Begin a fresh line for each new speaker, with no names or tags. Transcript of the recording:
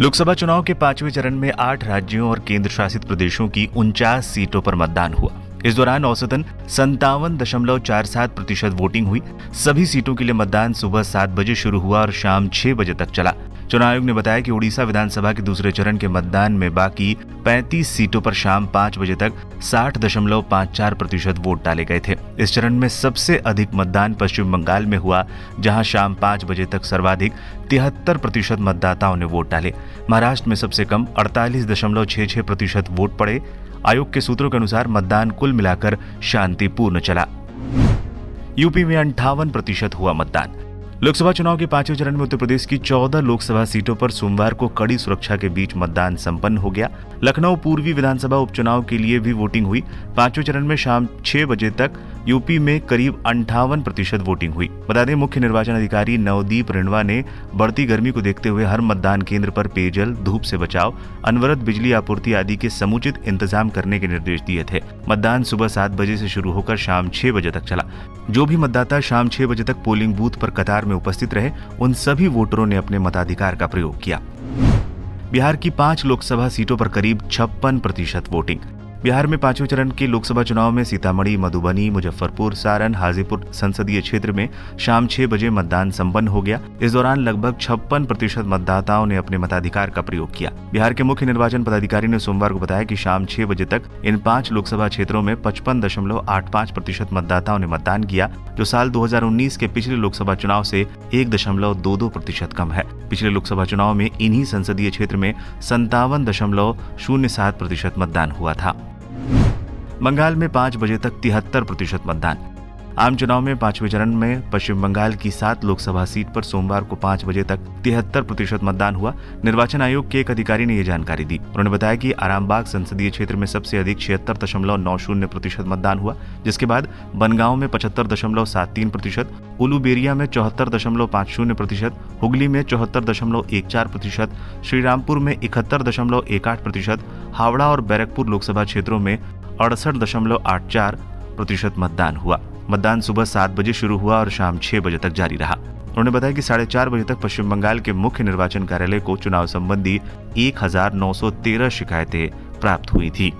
लोकसभा चुनाव के 5वें चरण में 8 राज्यों और केंद्र शासित प्रदेशों की 49 सीटों पर मतदान हुआ। इस दौरान औसतन 57.47% वोटिंग हुई। सभी सीटों के लिए मतदान सुबह 7 बजे शुरू हुआ और शाम 6 बजे तक चला। चुनाव आयोग ने बताया कि उड़ीसा विधानसभा के दूसरे चरण के मतदान में बाकी 35 सीटों पर शाम 5 बजे तक 60.54% वोट डाले गए थे। इस चरण में सबसे अधिक मतदान पश्चिम बंगाल में हुआ, जहां शाम 5 बजे तक सर्वाधिक 73% मतदाताओं ने वोट डाले। महाराष्ट्र में सबसे कम 48.66% वोट पड़े। आयोग के सूत्रों के अनुसार मतदान कुल मिलाकर शांतिपूर्ण चला। यूपी में 58% हुआ मतदान। लोकसभा चुनाव के 5वें चरण में उत्तर प्रदेश की 14 लोकसभा सीटों पर सोमवार को कड़ी सुरक्षा के बीच मतदान संपन्न हो गया। लखनऊ पूर्वी विधानसभा उपचुनाव के लिए भी वोटिंग हुई। 5वें चरण में शाम 6 बजे तक यूपी में करीब 58% वोटिंग हुई। बता दें, मुख्य निर्वाचन अधिकारी नवदीप रिणवा ने बढ़ती गर्मी को देखते हुए हर मतदान केंद्र पर पेयजल, धूप से बचाव, अनवरत बिजली आपूर्ति आदि के समुचित इंतजाम करने के निर्देश दिए थे। मतदान सुबह 7 बजे से शुरू होकर शाम 6 बजे तक चला। जो भी मतदाता शाम 6 बजे तक पोलिंग बूथ पर कतार में उपस्थित रहे, उन सभी वोटरों ने अपने मताधिकार का प्रयोग किया। बिहार की 5 लोकसभा सीटों पर करीब 56% वोटिंग। बिहार में 5वें चरण के लोकसभा चुनाव में सीतामढ़ी, मधुबनी, मुजफ्फरपुर, सारण, हाजीपुर संसदीय क्षेत्र में शाम 6 बजे मतदान संपन्न हो गया। इस दौरान लगभग 56% मतदाताओं ने अपने मताधिकार का प्रयोग किया। बिहार के मुख्य निर्वाचन पदाधिकारी ने सोमवार को बताया कि शाम 6 बजे तक इन 5 लोकसभा क्षेत्रों में 55.85% मतदाताओं ने मतदान किया, जो साल 2019 के पिछले लोकसभा चुनाव से 1.22% कम है। पिछले लोकसभा चुनाव में इन्हीं संसदीय क्षेत्र में 57.07% मतदान हुआ था। बंगाल में 5 बजे तक 73% मतदान। आम चुनाव में 5वें चरण में पश्चिम बंगाल की 7 लोकसभा सीट पर सोमवार को 5 बजे तक 73% मतदान हुआ। निर्वाचन आयोग के एक अधिकारी ने यह जानकारी दी। उन्होंने बताया कि आरामबाग संसदीय क्षेत्र में सबसे अधिक 76.90% मतदान हुआ, जिसके बाद बनगांव में 75.73%, उलूबेरिया में 74.50%, हुगली में 74.14%, श्रीरामपुर में 71.18%, हावड़ा और बैरकपुर लोकसभा क्षेत्रों में 68.84% मतदान हुआ। मतदान सुबह 7 बजे शुरू हुआ और शाम 6 बजे तक जारी रहा। उन्होंने बताया कि 4:30 बजे तक पश्चिम बंगाल के मुख्य निर्वाचन कार्यालय को चुनाव संबंधी 1913 शिकायतें प्राप्त हुई थी।